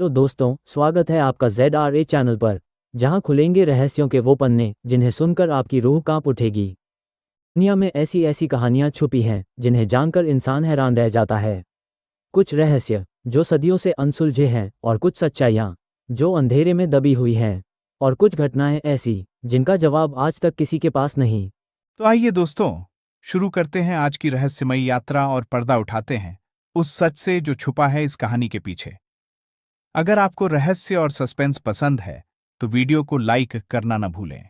Hello दोस्तों, स्वागत है आपका ZRA चैनल पर, जहां खुलेंगे रहस्यों के वो पन्ने जिन्हें सुनकर आपकी रूह कांप उठेगी। दुनिया में ऐसी ऐसी कहानियां छुपी हैं जिन्हें जानकर इंसान हैरान रह जाता है। कुछ रहस्य जो सदियों से अनसुलझे हैं, और कुछ सच्चाइयां जो अंधेरे में दबी हुई हैं, और कुछ घटनाएं ऐसी जिनका जवाब आज तक किसी के पास नहीं। तो आइए दोस्तों, शुरू करते हैं आज की रहस्यमयी यात्रा और पर्दा उठाते हैं उस सच से जो छुपा है इस कहानी के पीछे। अगर आपको रहस्य और सस्पेंस पसंद है तो वीडियो को लाइक करना न भूलें।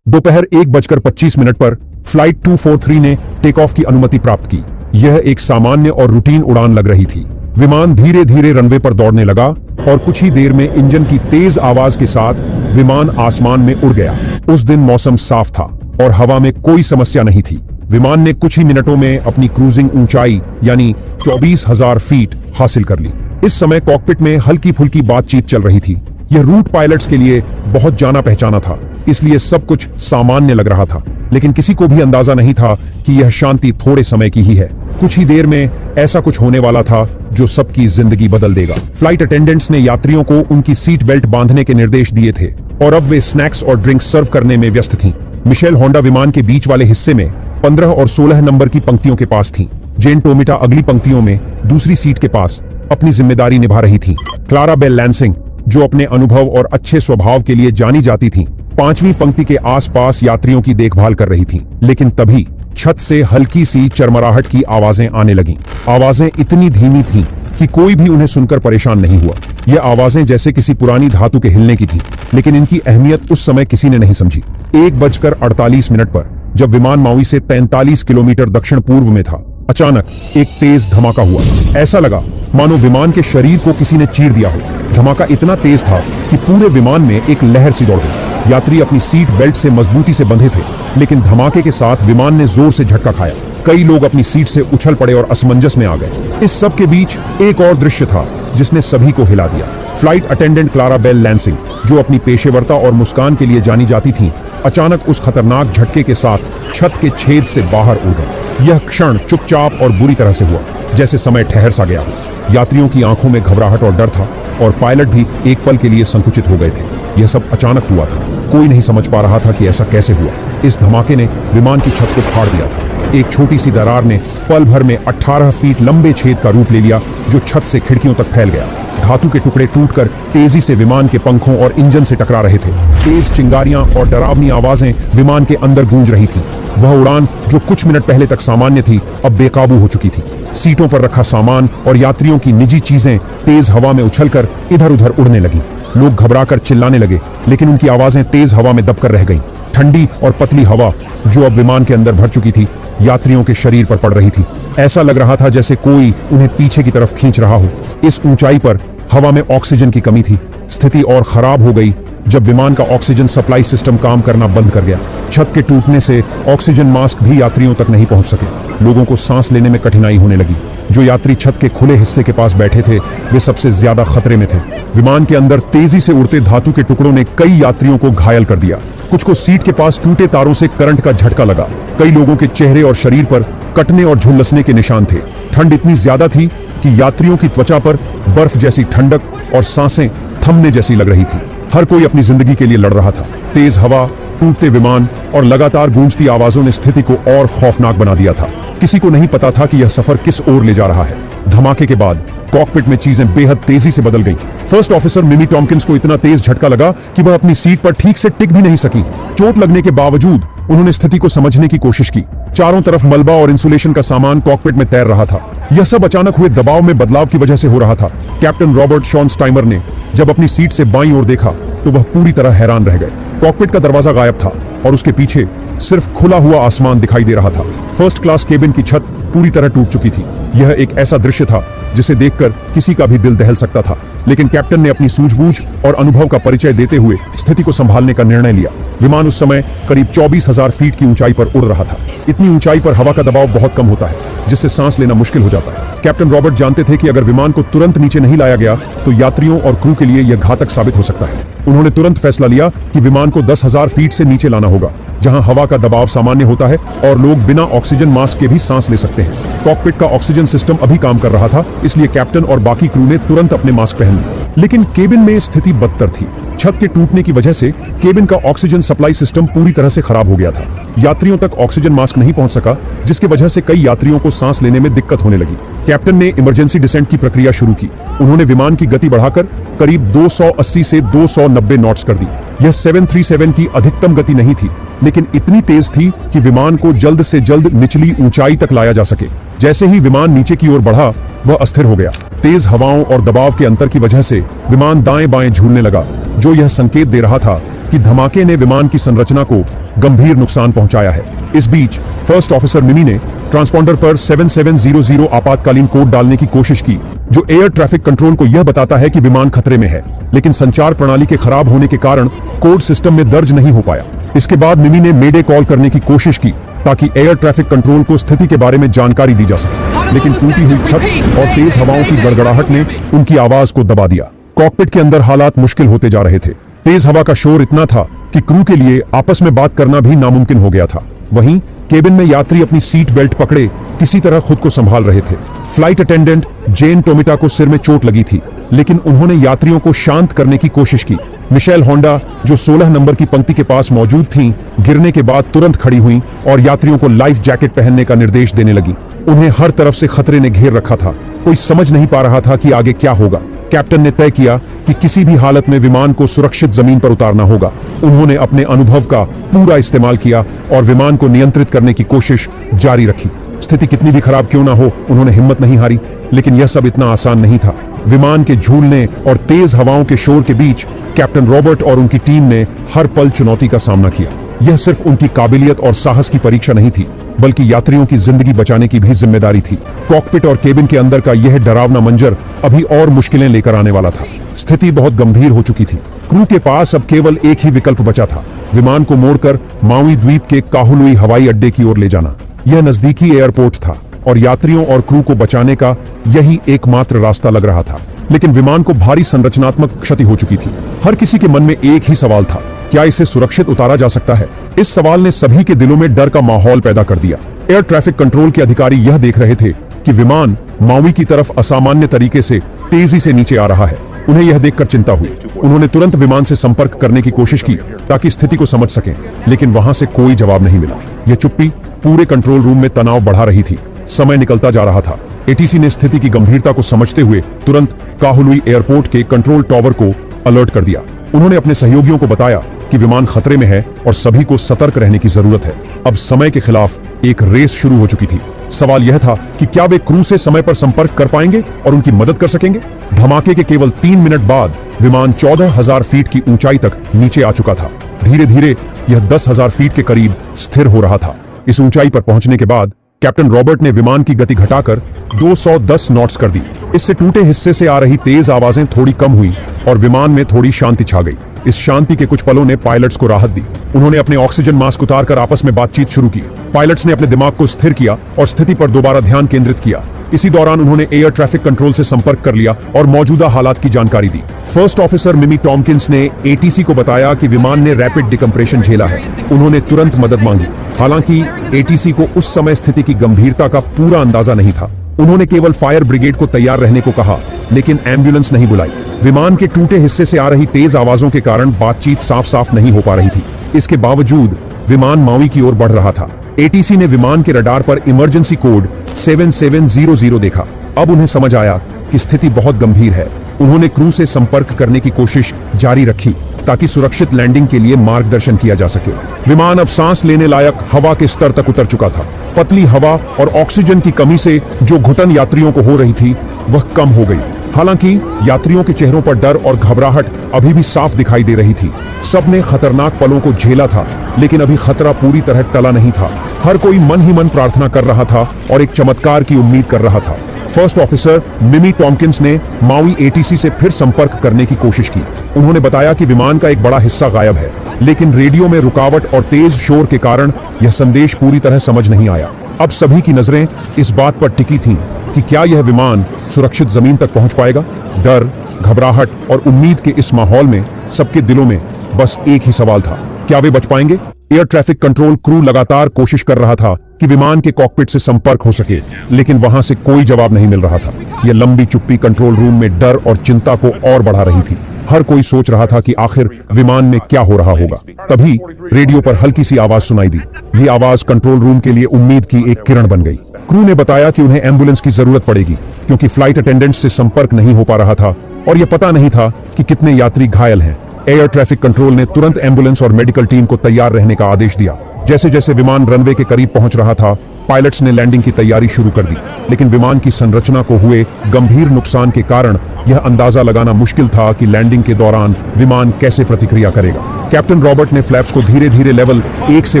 दोपहर 1:25 पर फ्लाइट 243 ने टेक ऑफ की अनुमति प्राप्त की। यह एक सामान्य और रूटीन उड़ान लग रही थी। विमान धीरे धीरे रनवे पर दौड़ने लगा और कुछ ही देर में इंजन की तेज आवाज के साथ विमान आसमान में उड़ गया। उस दिन मौसम साफ था और हवा में कोई समस्या नहीं थी। विमान ने कुछ ही मिनटों में अपनी क्रूजिंग ऊंचाई यानी 24,000 फीट हासिल कर ली। इस समय कॉकपिट में हल्की फुल्की बातचीत चल रही थी। यह रूट पायलट्स के लिए बहुत जाना पहचाना था, इसलिए सब कुछ सामान्य लग रहा था। लेकिन किसी को भी अंदाजा नहीं था कि यह शांति थोड़े समय की ही है। कुछ ही देर में ऐसा कुछ होने वाला था जो सबकी जिंदगी बदल देगा। फ्लाइट अटेंडेंट्स ने यात्रियों को उनकी सीट बेल्ट बांधने के निर्देश दिए थे और अब वे स्नैक्स और ड्रिंक्स सर्व करने में व्यस्त थीं। मिशेल होंडा विमान के बीच वाले हिस्से में 15 और 16 नंबर की पंक्तियों के पास थीं। जेन टोमिटा अगली पंक्तियों में दूसरी सीट के पास अपनी जिम्मेदारी निभा रही थीं। क्लारा बेल लैंसिंग, जो अपने अनुभव और अच्छे स्वभाव के लिए जानी जाती थीं, 5वीं पंक्ति के आसपास यात्रियों की देखभाल कर रही थीं। लेकिन तभी छत से हल्की सी चरमराहट की आवाजें आने लगीं। आवाजें इतनी धीमी थीं कि कोई भी उन्हें सुनकर परेशान नहीं हुआ। ये आवाजें जैसे किसी पुरानी धातु के हिलने की थीं, लेकिन इनकी अहमियत उस समय किसी ने नहीं समझी। 1:48 पर जब विमान माउई से 43 किलोमीटर दक्षिण पूर्व में था, अचानक एक तेज धमाका हुआ। ऐसा लगा मानो विमान के शरीर को किसी ने चीर दिया हो। धमाका इतना तेज था कि पूरे विमान में एक लहर सी दौड़ गई। यात्री अपनी सीट बेल्ट से मजबूती से बंधे थे, लेकिन धमाके के साथ विमान ने जोर से झटका खाया। कई लोग अपनी सीट से उछल पड़े और असमंजस में आ गए। इस सब के बीच एक और दृश्य था जिसने सभी को हिला दिया। Flight attendant Clara Bell Lansing, जो अपनी पेशेवरता और मुस्कान के लिए जानी जाती थी, अचानक उस खतरनाक झटके के साथ छत के छेद से बाहर उड़ गई। यह क्षण चुपचाप और बुरी तरह से हुआ, जैसे समय ठहर सा गया हो। यात्रियों की आंखों में घबराहट और डर था, और पायलट भी एक पल के लिए संकुचित हो गए थे। यह सब अचानक हुआ था। कोई नहीं समझ पा रहा था कि ऐसा कैसे हुआ। इस धमाके ने विमान की छत को फाड़ दिया था। एक छोटी सी दरार ने पल भर में 18 फीट लंबे छेद का रूप ले लिया, जो छत से खिड़कियों तक फैल गया। धातु के टुकड़े टूटकर तेजी से विमान के पंखों और इंजन से टकरा रहे थे। तेज चिंगारियां और डरावनी आवाजें विमान के अंदर गूंज रही थीं। वह उड़ान जो कुछ मिनट पहले तक सामान्य थी, अब बेकाबू हो चुकी थी। सीटों पर रखा सामान और यात्रियों की निजी चीजें तेज हवा में उछलकर इधर उधर उड़ने लगीं। लोग घबराकर चिल्लाने लगे, लेकिन उनकी आवाजें तेज हवा में दबकर रह गईं। ठंडी और पतली हवा, जो अब विमान के अंदर भर चुकी थी, यात्रियों के शरीर पर पड़ रही थी। ऐसा लग रहा था जैसे कोई उन्हें पीछे की तरफ खींच रहा हो। इस ऊंचाई पर हवा में ऑक्सीजन की कमी थी। स्थिति और खराब हो गई जब विमान का ऑक्सीजन सप्लाई सिस्टम काम करना बंद कर गया। छत के टूटने से ऑक्सीजन मास्क भी यात्रियों तक नहीं पहुंच सके। लोगों को सांस लेने में कठिनाई होने लगी। जो यात्री छत के खुले हिस्से के पास बैठे थे, वे सबसे ज्यादा खतरे में थे। विमान के अंदर तेजी से उड़ते धातु के टुकड़ों ने कई यात्रियों को घायल कर दिया। कुछ को सीट के पास टूटे तारों से करंट का झटका लगा। कई लोगों के चेहरे और शरीर पर कटने और झुलसने के निशान थे। ठंड इतनी ज्यादा थी कि यात्रियों की त्वचा पर बर्फ जैसी ठंडक और सांसें थमने जैसी लग रही थी। हर कोई अपनी जिंदगी के लिए लड़ रहा था। तेज हवा, टूटते विमान और लगातार गूंजती आवाजों ने स्थिति को और खौफनाक बना दिया था। किसी को नहीं पता था कि यह सफर किस ओर ले जा रहा है। धमाके के बाद कॉकपिट में चीजें बेहद तेजी से बदल गईं। फर्स्ट ऑफिसर मिमी टॉम्किंस को इतना तेज झटका लगा कि वह अपनी सीट पर ठीक से टिक भी नहीं सकी। चोट लगने के बावजूद उन्होंने स्थिति को समझने की कोशिश की। चारों तरफ मलबा और इंसुलेशन का सामान कॉकपिट में तैर रहा था। यह सब अचानक हुए दबाव में बदलाव की वजह से हो रहा था। कैप्टन रॉबर्ट शॉन स्टाइमर ने जब अपनी सीट से बाईं ओर देखा तो वह पूरी तरह हैरान रह गए। कॉकपिट का दरवाजा गायब था और उसके पीछे सिर्फ खुला हुआ आसमान दिखाई दे रहा था। फर्स्ट क्लास केबिन की छत पूरी तरह टूट चुकी थी। यह एक ऐसा दृश्य था जिसे देखकर किसी का भी दिल दहल सकता था, लेकिन कैप्टन ने अपनी सूझबूझ और अनुभव का परिचय देते हुए स्थिति को संभालने का निर्णय लिया। विमान उस समय करीब 24,000 फीट की ऊंचाई पर उड़ रहा था। इतनी ऊंचाई पर हवा का दबाव बहुत कम होता है, जिससे सांस लेना मुश्किल हो जाता है। कैप्टन रॉबर्ट जानते थे कि अगर विमान को तुरंत नीचे नहीं लाया गया तो यात्रियों और क्रू के लिए यह घातक साबित हो सकता है। उन्होंने तुरंत फैसला लिया कि विमान को 10,000 फीट से नीचे लाना होगा, जहां हवा का दबाव सामान्य होता है और लोग बिना ऑक्सीजन मास्क के भी सांस ले सकते हैं। कॉकपिट का ऑक्सीजन सिस्टम अभी काम कर रहा था, इसलिए कैप्टन और बाकी क्रू ने तुरंत अपने मास्क पहन लिए। लेकिन केबिन में स्थिति बदतर थी। छत के टूटने की वजह से केबिन का ऑक्सीजन सप्लाई सिस्टम पूरी तरह से खराब हो गया था। यात्रियों तक ऑक्सीजन मास्क नहीं पहुंच सका, जिसकी वजह से कई यात्रियों को सांस लेने में दिक्कत होने लगी। कैप्टन ने इमरजेंसी डिसेंट की प्रक्रिया शुरू की। उन्होंने विमान की गति बढ़ाकर करीब 280 से 290 नॉट्स कर दी। यह 737 की अधिकतम गति नहीं थी, लेकिन इतनी तेज थी कि विमान को जल्द से जल्द निचली ऊंचाई तक लाया जा सके। जैसे ही विमान नीचे की ओर बढ़ा, वह अस्थिर हो गया। तेज हवाओं और दबाव के अंतर की वजह से विमान दाएं बाएं झूलने लगा, जो यह संकेत दे रहा था कि धमाके ने विमान की संरचना को गंभीर नुकसान पहुंचाया है। इस बीच फर्स्ट ऑफिसर मिमी ने ट्रांसपॉन्डर पर 7700 आपातकालीन कोड डालने की कोशिश की, जो एयर ट्रैफिक कंट्रोल को यह बताता है कि विमान खतरे में है, लेकिन संचार प्रणाली के खराब होने के कारण कोड सिस्टम में दर्ज नहीं हो पाया। इसके बाद मिमी ने मेडे कॉल करने की कोशिश की ताकि एयर ट्रैफिक कंट्रोल को स्थिति के बारे में जानकारी दी जा सके, लेकिन टूटी हुई छत और तेज हवाओं की गड़गड़ाहट ने उनकी आवाज को दबा दिया। कॉकपिट के अंदर हालात मुश्किल होते जा रहे थे। तेज हवा का शोर इतना था कि क्रू के लिए आपस में बात करना भी नामुमकिन हो गया था। वहीं केबिन में यात्री अपनी सीट बेल्ट पकड़े किसी तरह खुद को संभाल रहे थे। फ्लाइट अटेंडेंट जेन टोमिटा को सिर में चोट लगी थी, लेकिन उन्होंने यात्रियों को शांत करने की कोशिश की। मिशेल होंडा, जो 16 नंबर की पंक्ति के पास मौजूद थीं, गिरने के बाद तुरंत खड़ी हुईं और यात्रियों को लाइफ जैकेट पहनने का निर्देश देने लगी। उन्हें हर तरफ से खतरे ने घेर रखा था। कोई समझ नहीं पा रहा था कि आगे क्या होगा। कैप्टन ने तय किया कि किसी भी हालत में विमान को सुरक्षित जमीन पर उतारना होगा। उन्होंने अपने अनुभव का पूरा इस्तेमाल किया और विमान को नियंत्रित करने की कोशिश जारी रखी। स्थिति कितनी भी खराब क्यों ना हो, उन्होंने हिम्मत नहीं हारी, लेकिन यह सब इतना आसान नहीं था। विमान के झूलने और तेज हवाओं के शोर के बीच कैप्टन रॉबर्ट और उनकी टीम ने हर पल चुनौती का सामना किया। यह सिर्फ उनकी काबिलियत और साहस की परीक्षा नहीं थी, बल्कि यात्रियों की जिंदगी बचाने की भी जिम्मेदारी थी। कॉकपिट और केबिन के अंदर का यह डरावना मंजर अभी और मुश्किलें लेकर आने वाला था। स्थिति बहुत गंभीर हो चुकी थी। क्रू के पास अब केवल एक ही विकल्प बचा था, विमान को मोड़कर माउई द्वीप के काहुलुई हवाई अड्डे की ओर ले जाना। यह नजदीकी एयरपोर्ट था और यात्रियों और क्रू को बचाने का यही एकमात्र रास्ता लग रहा था। लेकिन विमान को भारी संरचनात्मक क्षति हो चुकी थी। हर किसी के मन में एक ही सवाल था, क्या इसे सुरक्षित उतारा जा सकता है? इस सवाल ने सभी के दिलों में डर का माहौल पैदा कर दिया। एयर ट्रैफिक कंट्रोल के अधिकारी यह देख रहे थे कि विमान माउई की तरफ असामान्य तरीके से तेजी से नीचे आ रहा है। उन्हें यह देखकर चिंता हुई। उन्होंने तुरंत विमान से संपर्क करने की कोशिश की ताकि स्थिति को समझ सकें, लेकिन वहां से कोई जवाब नहीं मिला। यह चुप्पी पूरे कंट्रोल रूम में तनाव बढ़ा रही थी। समय निकलता जा रहा था। एटीसी ने स्थिति की गंभीरता को समझते हुए तुरंत काहुलुई एयरपोर्ट के कंट्रोल टावर को अलर्ट कर दिया। उन्होंने अपने सहयोगियों को बताया कि विमान खतरे में है और सभी को सतर्क रहने की जरूरत है। अब समय के खिलाफ एक रेस शुरू हो चुकी थी। सवाल यह था कि क्या वे क्रू से समय पर संपर्क कर पाएंगे और उनकी मदद कर सकेंगे। धमाके के केवल 3 मिनट बाद विमान 14,000 फीट की ऊंचाई तक नीचे आ चुका था। धीरे धीरे यह 10,000 फीट के करीब स्थिर हो रहा था। इस ऊंचाई पर पहुंचने के बाद कैप्टन रॉबर्ट ने विमान की गति घटाकर 210 नॉट्स कर दी। इससे टूटे हिस्से से आ रही तेज आवाजें थोड़ी कम हुई और विमान में थोड़ी शांति छा गई। इस शांति के कुछ पलों ने पायलट्स को राहत दी। उन्होंने अपने ऑक्सीजन मास्क उतारकर आपस में बातचीत शुरू की। पायलट्स ने अपने दिमाग को स्थिर किया और स्थिति पर दोबारा ध्यान केंद्रित किया। इसी दौरान उन्होंने एयर ट्रैफिक कंट्रोल से संपर्क कर लिया और मौजूदा हालात की जानकारी दी। फर्स्ट ऑफिसर मिमी टॉमकिंस ने एटीसी को बताया कि विमान ने रैपिड डिकम्प्रेशन झेला है। उन्होंने तुरंत मदद मांगी। हालांकि एटीसी को उस समय स्थिति की गंभीरता का पूरा अंदाजा नहीं था। उन्होंने केवल फायर ब्रिगेड को तैयार रहने को कहा, लेकिन एम्बुलेंस नहीं बुलाई। विमान के टूटे हिस्से से आ रही तेज आवाजों के कारण बातचीत साफ साफ नहीं हो पा रही थी। इसके बावजूद विमान माउई की ओर बढ़ रहा था। एटीसी ने विमान के रडार पर इमरजेंसी कोड 7700 देखा। अब उन्हें समझ आया कि स्थिति बहुत गंभीर है। उन्होंने क्रू से संपर्क करने की कोशिश जारी रखी ताकि सुरक्षित लैंडिंग के लिए मार्गदर्शन किया जा सके। विमान अब सांस लेने लायक हवा के स्तर तक उतर चुका था। पतली हवा और ऑक्सीजन की कमी से जो घुटन यात्रियों को हो रही थी, वह कम हो गई। हालांकि यात्रियों के चेहरों पर डर और घबराहट अभी भी साफ दिखाई दे रही थी। सबने खतरनाक पलों को झेला था, लेकिन अभी खतरा पूरी तरह टला नहीं था। हर कोई मन ही मन प्रार्थना कर रहा था और एक चमत्कार की उम्मीद कर रहा था। फर्स्ट ऑफिसर मिमी टॉमकिंस ने माउई एटीसी से फिर संपर्क करने की कोशिश की। उन्होंने बताया कि विमान का एक बड़ा हिस्सा गायब है, लेकिन रेडियो में रुकावट और तेज शोर के कारण यह संदेश पूरी तरह समझ नहीं आया। अब सभी की नजरें इस बात पर टिकी थीं कि क्या यह विमान सुरक्षित जमीन तक पहुंच पाएगा। डर, घबराहट और उम्मीद के इस माहौल में सबके दिलों में बस एक ही सवाल था, क्या वे बच पाएंगे। एयर ट्रैफिक कंट्रोल क्रू लगातार कोशिश कर रहा था कि विमान के कॉकपिट से संपर्क हो सके, लेकिन वहां से कोई जवाब नहीं मिल रहा था। यह लंबी चुप्पी कंट्रोल रूम में डर और चिंता को और बढ़ा रही थी। हर कोई सोच रहा था कि आखिर विमान में क्या हो रहा होगा। तभी रेडियो पर हल्की सी आवाज सुनाई दी। ये आवाज कंट्रोल रूम के लिए उम्मीद की एक किरण बन गई। क्रू ने बताया कि उन्हें एम्बुलेंस की जरूरत पड़ेगी, क्योंकि फ्लाइट अटेंडेंट्स से संपर्क नहीं हो पा रहा था और यह पता नहीं था कि कितने यात्री घायल हैं। एयर ट्रैफिक कंट्रोल ने तुरंत एम्बुलेंस और मेडिकल टीम को तैयार रहने का आदेश दिया। जैसे जैसे विमान रनवे के करीब पहुंच रहा था, पायलट्स ने लैंडिंग की तैयारी शुरू कर दी, लेकिन विमान की संरचना को हुए गंभीर नुकसान के कारण यह अंदाजा लगाना मुश्किल था कि लैंडिंग के दौरान विमान कैसे प्रतिक्रिया करेगा। कैप्टन रॉबर्ट ने फ्लैप्स को धीरे धीरे लेवल 1 से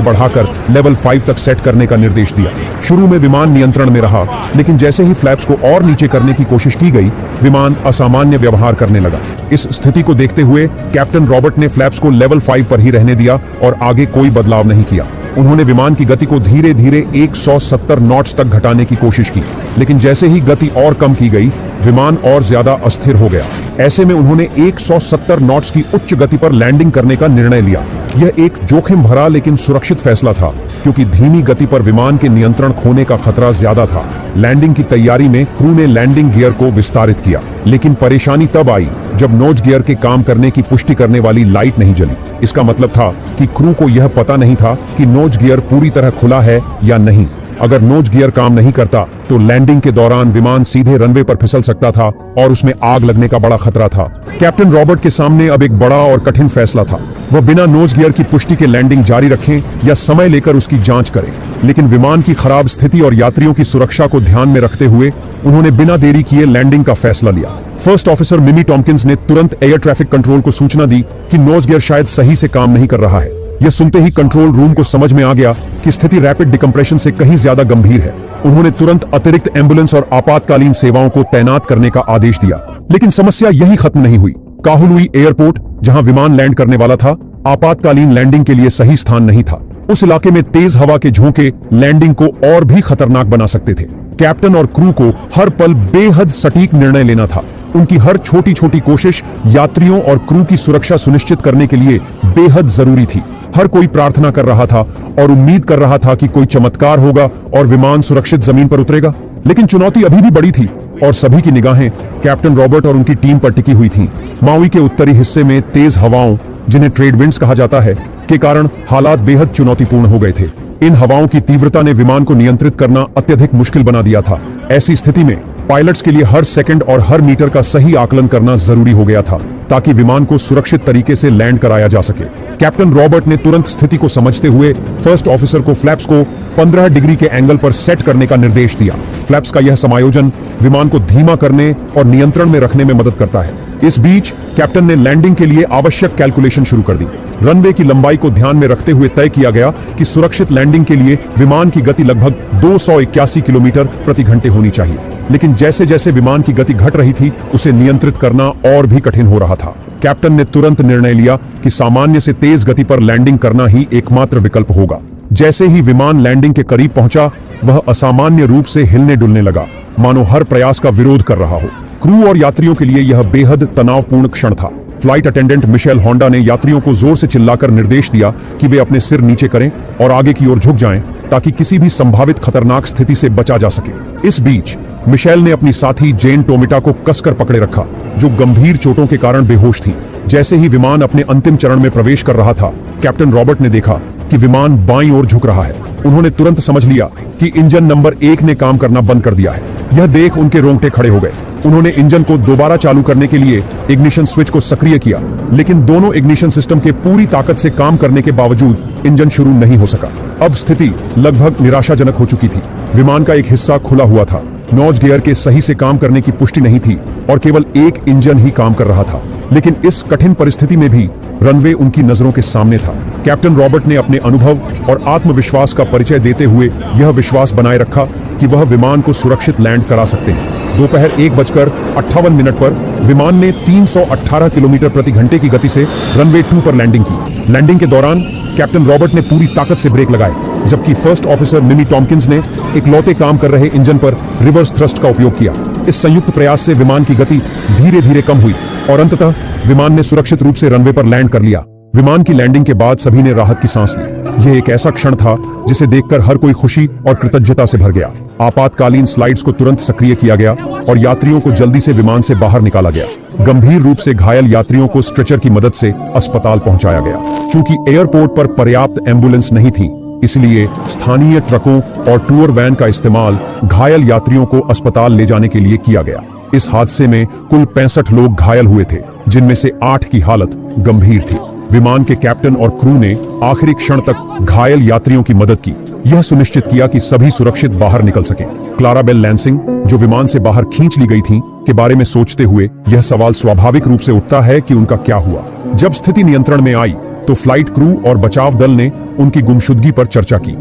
बढ़ाकर लेवल 5 तक सेट करने का निर्देश दिया। शुरू में विमान नियंत्रण में रहा, लेकिन जैसे ही फ्लैप्स को और नीचे करने की कोशिश की गई, विमान असामान्य व्यवहार करने लगा। इस स्थिति को देखते हुए कैप्टन रॉबर्ट ने फ्लैप्स को लेवल 5 पर ही रहने दिया और आगे कोई बदलाव नहीं किया। उन्होंने विमान की गति को धीरे धीरे 170 नॉट्स तक घटाने की कोशिश की, लेकिन जैसे ही गति और कम की गई, विमान और ज्यादा अस्थिर हो गया। ऐसे में उन्होंने 170 नॉट्स की उच्च गति पर लैंडिंग करने का निर्णय लिया। यह एक जोखिम भरा लेकिन सुरक्षित फैसला था, क्योंकि धीमी गति पर विमान के नियंत्रण खोने का खतरा ज्यादा था। लैंडिंग की तैयारी में क्रू ने लैंडिंग गियर को विस्तारित किया, लेकिन परेशानी तब आई जब नोज गियर के काम करने की पुष्टि करने वाली लाइट नहीं जली। इसका मतलब था कि क्रू को यह पता नहीं था कि नोज गियर पूरी तरह खुला है या नहीं। अगर नोज गियर काम नहीं करता तो लैंडिंग के दौरान विमान सीधे रनवे पर फिसल सकता था और उसमें आग लगने का बड़ा खतरा था। कैप्टन रॉबर्ट के सामने अब एक बड़ा और कठिन फैसला था। वह बिना नोज गियर की पुष्टि के लैंडिंग जारी रखें या समय लेकर उसकी जांच करें। लेकिन विमान की खराब स्थिति और यात्रियों की सुरक्षा को ध्यान में रखते हुए उन्होंने बिना देरी किए लैंडिंग का फैसला लिया। फर्स्ट ऑफिसर मिमी टॉम्किंस ने तुरंत एयर ट्रैफिक कंट्रोल को सूचना दी कि नोज गियर शायद सही से काम नहीं कर रहा है। यह सुनते ही कंट्रोल रूम को समझ में आ गया कि स्थिति रैपिड डिकम्प्रेशन से कहीं ज्यादा गंभीर है। उन्होंने तुरंत अतिरिक्त एम्बुलेंस और आपातकालीन सेवाओं को तैनात करने का आदेश दिया। लेकिन समस्या यही खत्म नहीं हुई। काहुलुई एयरपोर्ट, जहां विमान लैंड करने वाला था, आपातकालीन लैंडिंग के लिए सही स्थान नहीं था। उस इलाके में तेज हवा के झोंके लैंडिंग को और भी खतरनाक बना सकते थे। कैप्टन और क्रू को हर पल बेहद सटीक निर्णय लेना था। उनकी हर छोटी छोटी कोशिश यात्रियों और क्रू की सुरक्षा सुनिश्चित करने के लिए बेहद जरूरी थी। हर कोई प्रार्थना कर रहा था और उम्मीद कर रहा था कि कोई चमत्कार होगा और विमान सुरक्षित जमीन पर उतरेगा। लेकिन चुनौती अभी भी बड़ी थी और सभी की निगाहें कैप्टन रॉबर्ट और उनकी टीम पर टिकी हुई थीं। माउई के उत्तरी हिस्से में तेज हवाओं, जिन्हें ट्रेड विंड्स कहा जाता है, के कारण हालात बेहद चुनौतीपूर्ण हो गए थे। इन हवाओं की तीव्रता ने विमान को नियंत्रित करना अत्यधिक मुश्किल बना दिया था। ऐसी स्थिति में पायलट्स के लिए हर सेकंड और हर मीटर का सही आकलन करना जरूरी हो गया था, ताकि विमान को सुरक्षित तरीके से लैंड कराया जा सके। कैप्टन रॉबर्ट ने तुरंत स्थिति को समझते हुए फर्स्ट ऑफिसर को फ्लैप्स को 15 डिग्री के एंगल पर सेट करने का निर्देश दिया। फ्लैप्स का यह समायोजन विमान को धीमा करने और नियंत्रण में रखने में मदद करता है। इस बीच कैप्टन ने लैंडिंग के लिए आवश्यक कैलकुलेशन शुरू कर दी। रनवे की लंबाई को ध्यान में रखते हुए तय किया गया कि सुरक्षित लैंडिंग के लिए विमान की गति लगभग 281 किलोमीटर प्रति घंटे होनी चाहिए। लेकिन जैसे जैसे विमान की गति घट रही थी, उसे नियंत्रित करना और भी कठिन हो रहा था। कैप्टन ने तुरंत निर्णय लिया कि सामान्य से तेज गति पर लैंडिंग करना ही एकमात्र विकल्प होगा। जैसे ही विमान लैंडिंग के करीब पहुंचा, वह असामान्य रूप से हिलने डुलने लगा, मानो हर प्रयास का विरोध कर रहा हो। क्रू और यात्रियों के लिए यह बेहद तनावपूर्ण क्षण था। फ्लाइट अटेंडेंट मिशेल होंडा ने यात्रियों को जोर से चिल्लाकर निर्देश दिया कि वे अपने सिर नीचे करें और आगे की ओर झुक जाएं, ताकि किसी भी संभावित खतरनाक स्थिति से बचा जा सके। इस बीच मिशेल ने अपनी साथी जेन टोमिटा को कसकर पकड़े रखा, जो गंभीर चोटों के कारण बेहोश थी। जैसे ही विमान अपने अंतिम चरण में प्रवेश कर रहा था, कैप्टन रॉबर्ट ने देखा कि विमान बाईं ओर झुक रहा है। उन्होंने तुरंत समझ लिया कि इंजन नंबर 1 ने काम करना बंद कर दिया है। यह देख उनके रोंगटे खड़े हो गए। उन्होंने इंजन को दोबारा चालू करने के लिए इग्निशन स्विच को सक्रिय किया, लेकिन दोनों इग्निशन सिस्टम के पूरी ताकत से काम करने के बावजूद इंजन शुरू नहीं हो सका। अब स्थिति लगभग निराशाजनक हो चुकी थी। विमान का एक हिस्सा खुला हुआ था, नोज गियर के सही से काम करने की पुष्टि नहीं थी और केवल एक इंजन ही काम कर रहा था। लेकिन इस कठिन परिस्थिति में भी रनवे उनकी नजरों के सामने था। कैप्टन रॉबर्ट ने अपने अनुभव और आत्मविश्वास का परिचय देते हुए यह विश्वास बनाए रखा कि वह विमान को सुरक्षित लैंड करा सकते हैं। दोपहर 1:58 पर विमान ने 318 किलोमीटर प्रति घंटे की गति से रनवे 2 पर लैंडिंग की। लैंडिंग के दौरान कैप्टन रॉबर्ट ने पूरी ताकत से ब्रेक लगाए, जबकि फर्स्ट ऑफिसर मिमी टॉम्किंस ने इकलौते काम कर रहे इंजन पर रिवर्स थ्रस्ट का उपयोग किया। इस संयुक्त प्रयास से विमान की गति धीरे धीरे कम हुई और अंततः विमान ने सुरक्षित रूप से रनवे पर लैंड कर लिया। विमान की लैंडिंग के बाद सभी ने राहत की सांस ली। यह एक ऐसा क्षण था जिसे देखकर हर कोई खुशी और कृतज्ञता से भर गया। आपातकालीन स्लाइड्स को तुरंत सक्रिय किया गया और यात्रियों को जल्दी से विमान से बाहर निकाला गया। गंभीर रूप से घायल यात्रियों को स्ट्रेचर की मदद से अस्पताल पहुंचाया गया। चूंकि एयरपोर्ट पर पर्याप्त एम्बुलेंस नहीं थी, इसलिए स्थानीय ट्रकों और टूर वैन का इस्तेमाल घायल यात्रियों को अस्पताल ले जाने के लिए किया गया। इस हादसे में कुल 65 लोग घायल हुए थे, जिनमें से 8 की हालत गंभीर थी। विमान के कैप्टन और क्रू ने आखिरी क्षण तक घायल यात्रियों की मदद की, यह सुनिश्चित किया कि सभी सुरक्षित बाहर निकल सकें। क्लाराबेल लैंसिंग, जो विमान से बाहर खींच ली गई थीं, के बारे में सोचते हुए यह सवाल स्वाभाविक रूप से उठता है कि उनका क्या हुआ। जब स्थिति नियंत्रण में आई तो फ्लाइट क्रू और बचाव दल ने उनकी गुमशुदगी पर चर्चा की।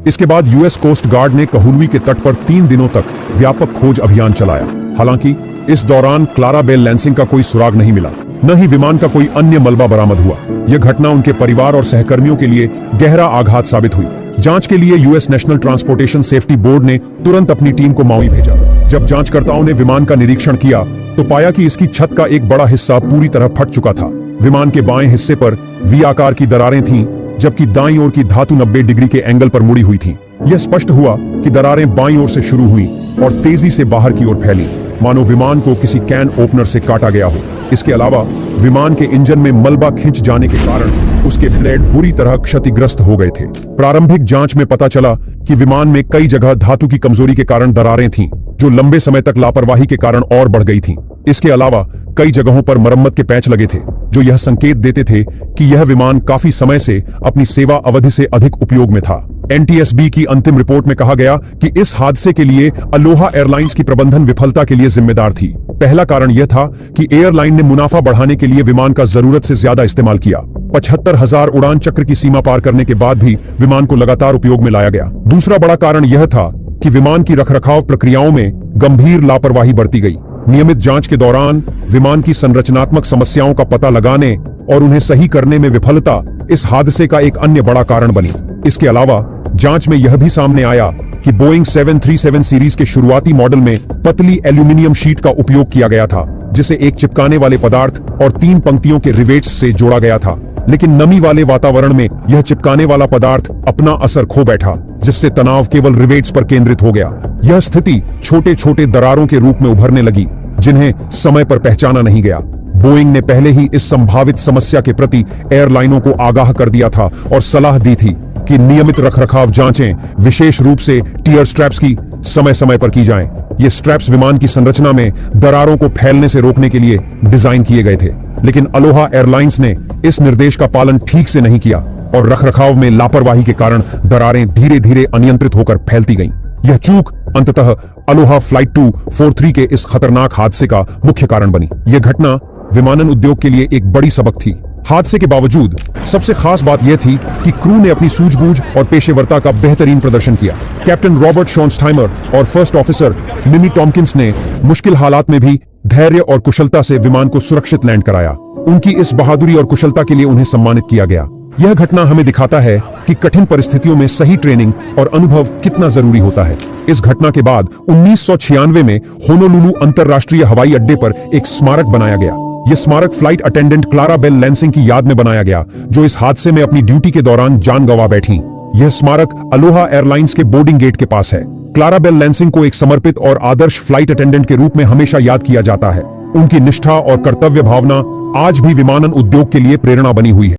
इसके बाद यूएस कोस्ट गार्ड ने कहूलवी के तट पर 3 दिनों तक व्यापक खोज अभियान चलाया। हालांकि इस दौरान क्लाराबेल लैंसिंग का कोई सुराग नहीं मिला, न ही विमान का कोई अन्य मलबा बरामद हुआ। यह घटना उनके परिवार और सहकर्मियों के लिए गहरा आघात साबित हुई। जांच के लिए US national transportation safety board ने तुरंत अपनी टीम को माउई भेजा। जब जांचकर्ताओं ने विमान का निरीक्षण किया तो पाया कि इसकी छत का एक बड़ा हिस्सा पूरी तरह फट चुका था। विमान के बाएं हिस्से पर वी आकार की दरारें थीं, जबकि दाईं ओर की धातु 90 डिग्री के एंगल पर मुड़ी हुई थीं। यह स्पष्ट हुआ कि दरारें बाईं ओर से शुरू हुई और तेजी से बाहर की ओर फैली, मानो विमान को किसी कैन ओपनर से काटा गया हो। इसके अलावा विमान के इंजन में मलबा खिंच जाने के कारण उसके ब्लेड बुरी तरह क्षतिग्रस्त हो गए थे। प्रारंभिक जांच में पता चला कि विमान में कई जगह धातु की कमजोरी के कारण दरारें थीं, जो लंबे समय तक लापरवाही के कारण और बढ़ गई थीं। इसके अलावा कई जगहों पर मरम्मत के पैच लगे थे, जो यह संकेत देते थे कि यह विमान काफी समय से अपनी सेवा अवधि से अधिक उपयोग में था। एनटीएसबी की अंतिम रिपोर्ट में कहा गया कि इस हादसे के लिए अलोहा एयरलाइंस की प्रबंधन विफलता के लिए जिम्मेदार थी। पहला कारण यह था कि एयरलाइन ने मुनाफा बढ़ाने के लिए विमान का जरूरत से ज्यादा इस्तेमाल किया। 75,000 उड़ान चक्र की सीमा पार करने के बाद भी विमान को लगातार उपयोग में लाया गया। दूसरा बड़ा कारण यह था कि विमान की रखरखाव प्रक्रियाओं में गंभीर लापरवाही बरती गई। नियमित जांच के दौरान विमान की संरचनात्मक समस्याओं का पता लगाने और उन्हें सही करने में विफलता इस हादसे का एक अन्य बड़ा कारण बनी। इसके अलावा जांच में यह भी सामने आया कि बोइंग 737 सीरीज के शुरुआती मॉडल में पतली एल्यूमिनियम शीट का उपयोग किया गया था, जिसे एक चिपकाने वाले पदार्थ और 3 पंक्तियों के रिवेट्स से जोड़ा गया था। लेकिन नमी वाले वातावरण में यह चिपकाने वाला पदार्थ अपना असर खो बैठा, जिससे तनाव केवल रिवेट्स पर केंद्रित हो गया। यह स्थिति छोटे छोटे दरारों के रूप में उभरने लगी, जिन्हें समय पर पहचाना नहीं गया। बोइंग ने पहले ही इस संभावित समस्या के प्रति एयरलाइनों को आगाह कर दिया था और सलाह दी थी कि नियमित रखरखाव जांचें, विशेष रूप से टियर स्ट्रैप्स की, समय समय पर की जाएं। ये स्ट्रैप्स विमान की संरचना में दरारों को फैलने से रोकने के लिए डिजाइन किए गए थे, लेकिन अलोहा एयरलाइंस ने इस निर्देश का पालन ठीक से नहीं किया और रखरखाव में लापरवाही के कारण दरारें धीरे धीरे अनियंत्रित होकर फैलती गईं। यह चूक अंततः अलोहा फ्लाइट 243 के इस खतरनाक हादसे का मुख्य कारण बनी। यह घटना विमानन उद्योग के लिए एक बड़ी सबक थी। हादसे के बावजूद सबसे खास बात यह थी कि क्रू ने अपनी सूझबूझ और पेशेवरता का बेहतरीन प्रदर्शन किया। कैप्टन रॉबर्ट शॉन्स्टाइमर और फर्स्ट ऑफिसर मिमी टॉम्किंस ने मुश्किल हालात में भी धैर्य और कुशलता से विमान को सुरक्षित लैंड कराया। उनकी इस बहादुरी और कुशलता के लिए उन्हें सम्मानित किया गया। यह घटना हमें दिखाता है कि कठिन परिस्थितियों में सही ट्रेनिंग और अनुभव कितना जरूरी होता है। इस घटना के बाद 1996 में होनोलुलु अंतरराष्ट्रीय हवाई अड्डे पर एक स्मारक बनाया गया। यह स्मारक फ्लाइट अटेंडेंट क्लाराबेल लैंसिंग की याद में बनाया गया, जो इस हादसे में अपनी ड्यूटी के दौरान जान गंवा बैठी। यह स्मारक अलोहा एयरलाइंस के बोर्डिंग गेट के पास है। क्लाराबेल लैंसिंग को एक समर्पित और आदर्श फ्लाइट अटेंडेंट के रूप में हमेशा याद किया जाता है। उनकी निष्ठा और कर्तव्य भावना आज भी विमानन उद्योग के लिए प्रेरणा बनी हुई है।